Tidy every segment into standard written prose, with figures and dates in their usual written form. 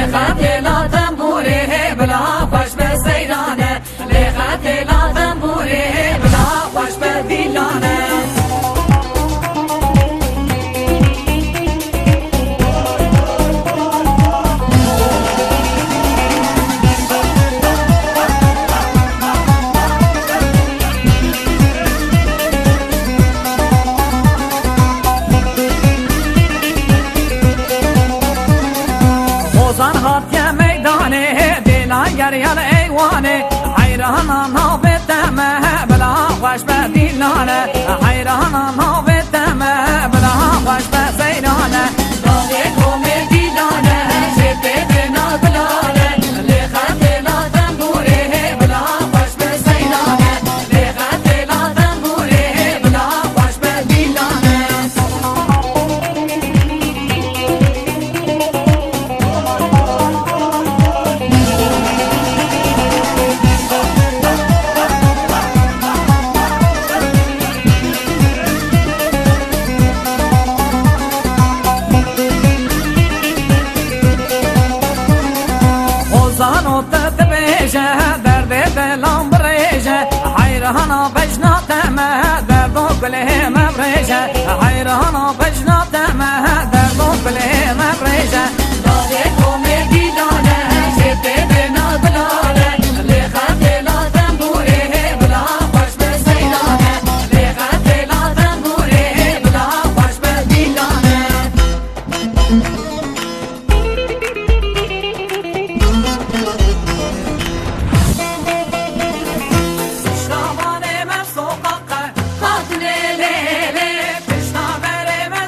لخاتلا تنبوره بلا خوش به سیرانه لخاتلا تنبوره بلا خوش به دیلانه هاتيا ميداني دينا يريال ايواني حيرانا نوبتما بلا خوش بديلانا حيرانا نوبتما بلا خوش بسيرانا ضاغيكم ديلانا جبت بنا بلانا لخاتلا تنبوري بلا خوش بسيرانا لخاتلا تنبوري بلا خوش بديلانا زانو تتبيجه درد دلم بريجه حيرهنا بجنا تمه دردو كله مبريجه حيرهنا بجنا تمه دردو كله مبريجه ضاغيكم ديدانه جبت بنا بلاله لخاتلا تنبوري بلا خوش بسيلانه لخاتلا تنبوري بلا خوش بديلانه Pişna vereme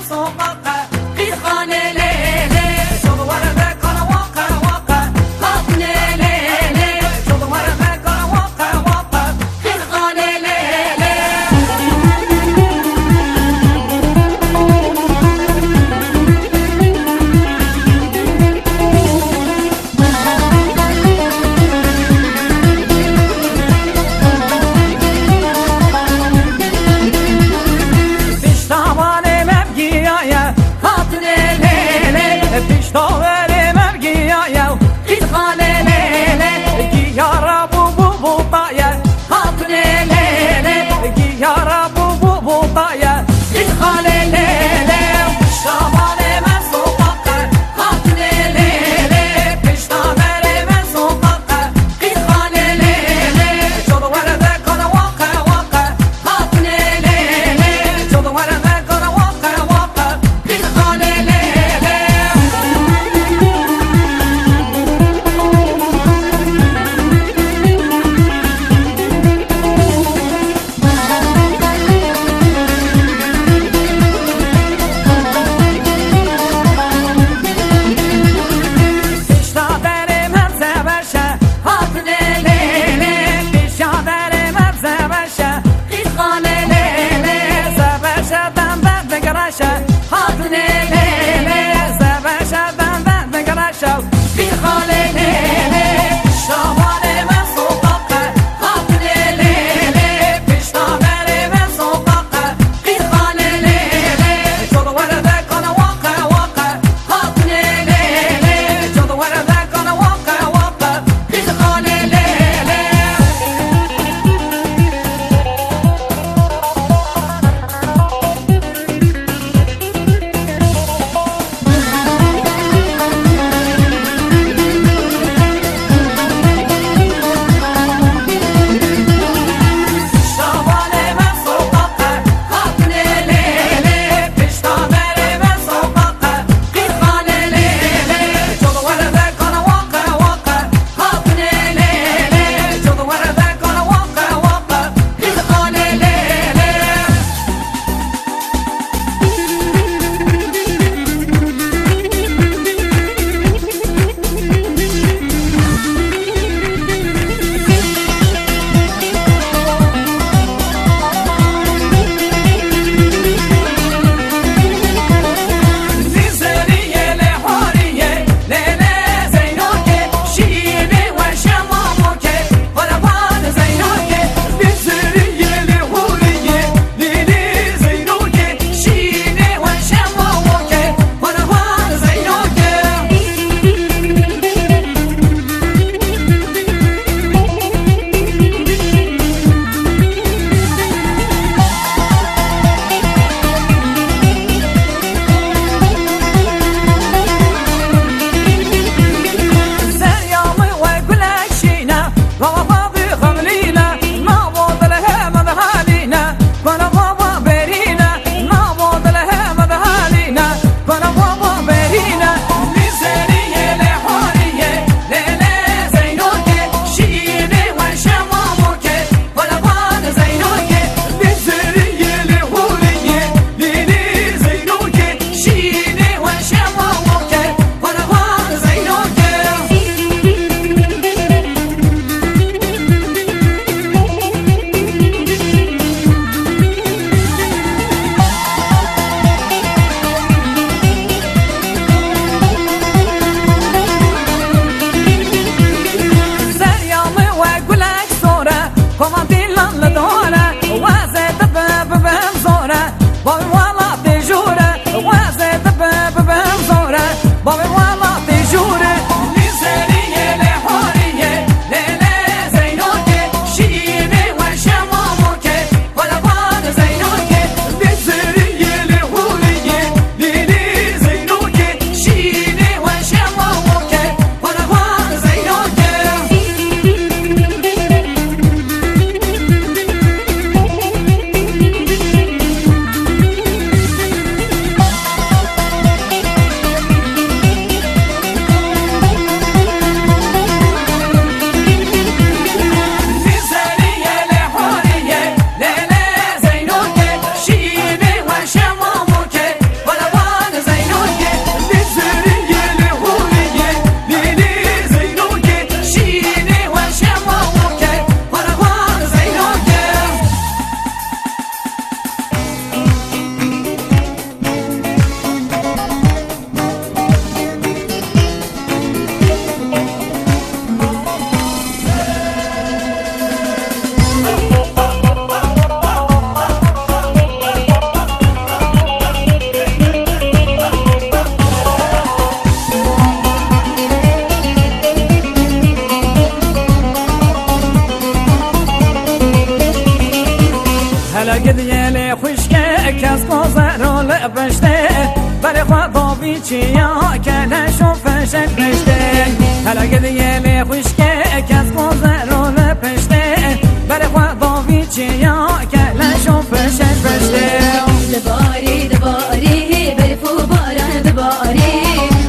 بافيتشيا كان شوف شكرشتين هلا قد يلي خشكي كاس قوزر ولبشتين برخوا بافيتشيا كان شوف شكرشتين دباري دباري برفو باران دباري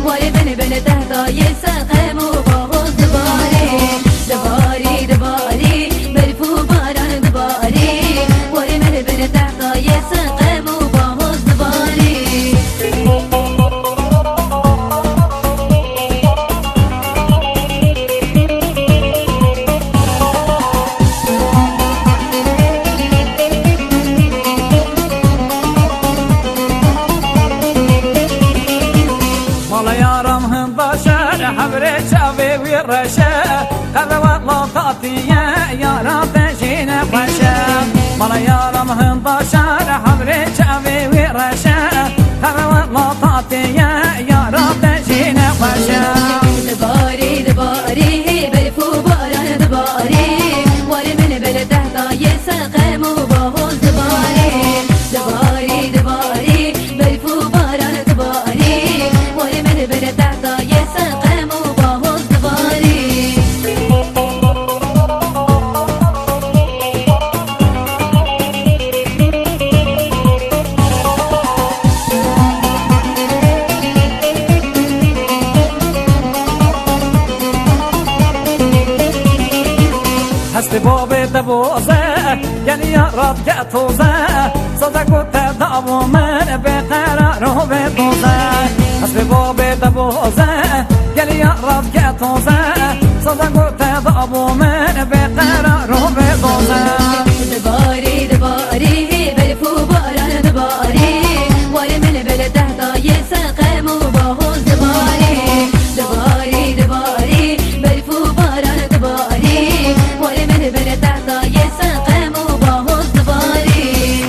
واري بن تهدا يسقم وباغوز دباري دباري دباري برفو باران دباري واري بن تهدا يسقم وباغوز دباري حبري شافي ويرشا هذا والله تعطيه يا رب جينا بشا مالا يا رب هنبشر حبري شافي ويرشا هذا والله تعطيه يا رب جينا بشا دباري دباري برفو باران دباري واري من تهدا يسقم وباغوز دباري دباري دباري برفو باران دباري واري من تهدا يسقم وباغوز دباري هست بابي دبوزه يعني يا رب جاتوزه صدق وتدعو من بقرار وبدوزه هست بابي دبوزه يعني يا رب جاتوزه صدق وتدعو من بقرار وبدوزه دباري دباري برفو باران دباري واري من تهدا يسقم وباغوز دباري دباري دباري برفو باران دباري واري من تهدا يسقم وباغوز دباري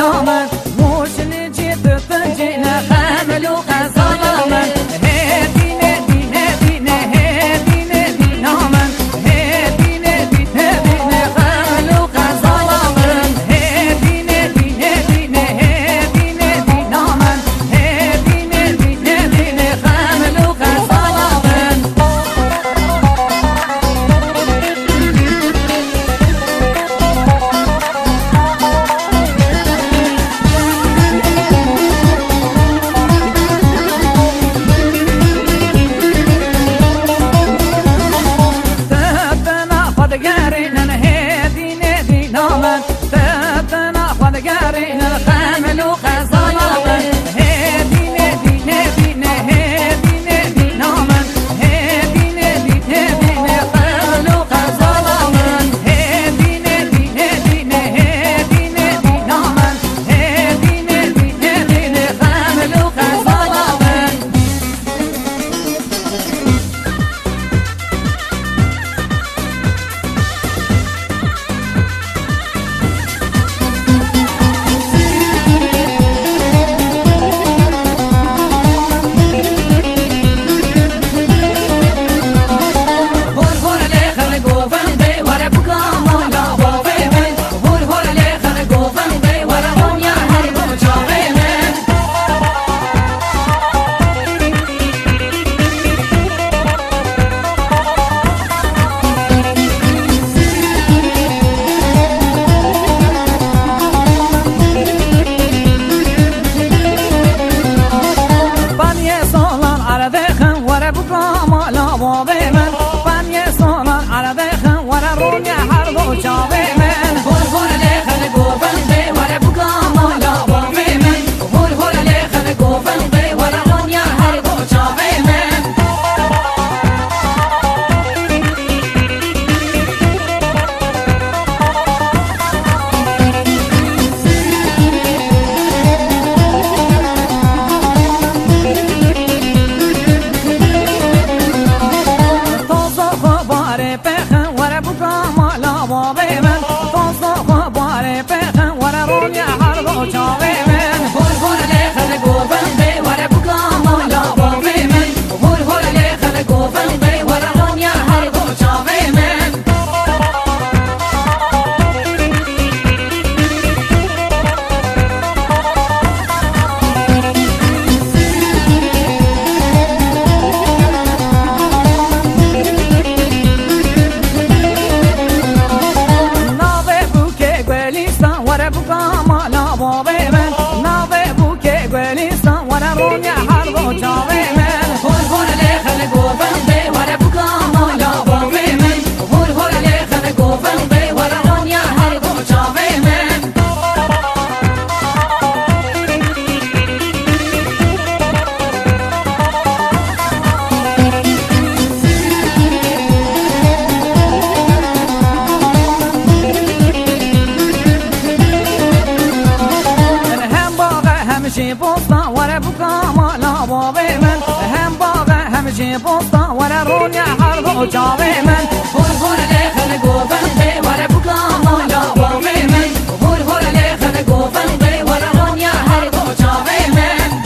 نامن موشنی جیت تنجینا خاملو خزالامن هدینه دینه دینه هدینه دینامن هدینه دینه دینه خاملو خزالامن هدینه دینه دینه هدینه دینامن هدینه دینه دینه خاملو خزالامن خدگارین هدینه دینامن تتنا خدگارین خاملو خزالامن هدینه دینه دینه هدینه دینامن هدینه دینه دینه خاملو خزالامن هدینه دینه دینه هدینه دینامن هدینه دینه دینه خاملو خزالامن بوسطة ولا روني حرب وجاوي من هور لي خلقوا بندي ولا بقام ولا باوي من هور لي خلقوا بندي ولا روني حرب وجاوي من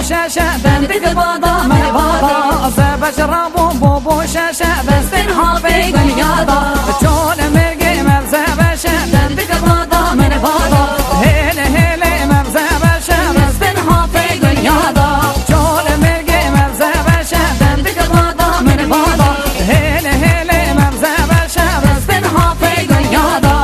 شاشة دندك بادا من بادا زبش رابو بو شاشة بستن حافي دنيادا شون مرقي مبزبش دندك بادا من بادا هيلي هيلي مبزبش بستن حافي دنيادا شون مرقي مبزبش دندك بادا من بادا هيلي هيلي مبزبش بستن حافي دنيادا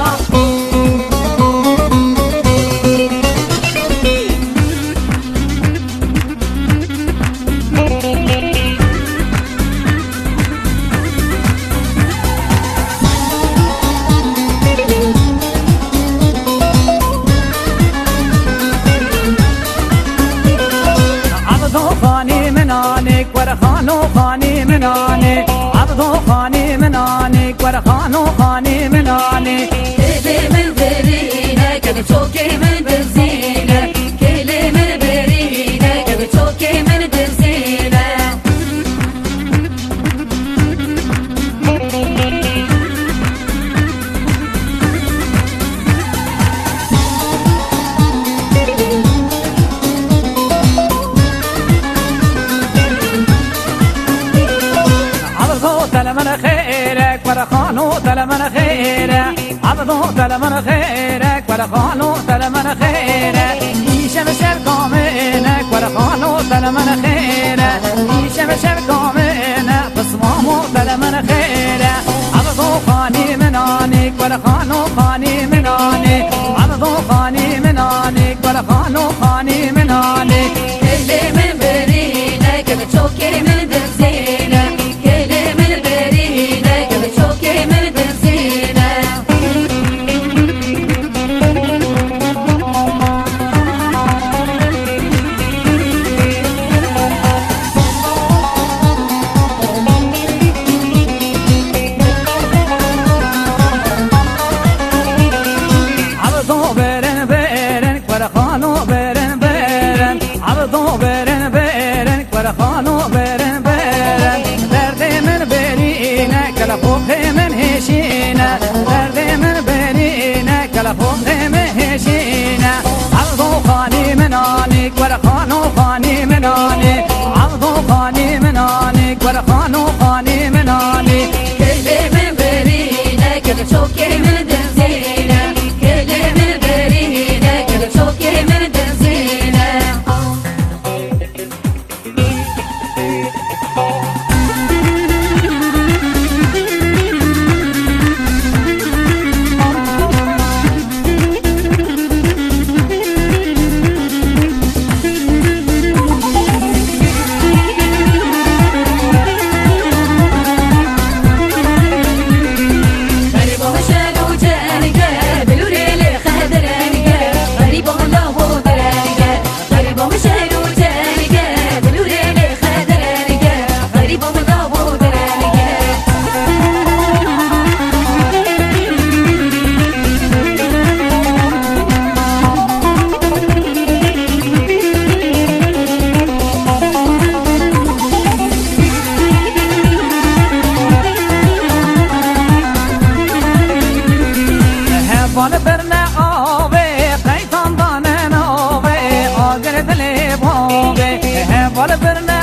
ورخانو خاني مناني عبدو خاني مناني ورخانو خاني مناني كلي من برينا كبي توكي من بنزينة كلي من برينا كبي توكي من بنزينة تلمن خيرك ورخانو تلمن خيرك عبدو تلمن خيرك ورخانو تلمن خيرك يشمس القامينك ورخانو تلمن خيرك يشمس القامينك بصمامو تلمن خيرك عبدو خاني منانك ورخانو خاني منانك عبدو خاني منانك ورخانو خاني منانك كلي من برينا كبي توكي من بنزينة ورخانو برن برن عبدو برن برن ورخانو برن برن درد من برينا كلا فوق من هشينا درد من برينا كلا فوق من هشينا عبدو خاني منانك ورخانو خاني منانك عبدو خاني منانك ورخانو خاني منانك كلي من برينا كلا توكي من بنزينة كلي من برينا كلا توكي من بنزينة بال برنا آوه قیتان دانن آوه آگر دل باوه بال برنا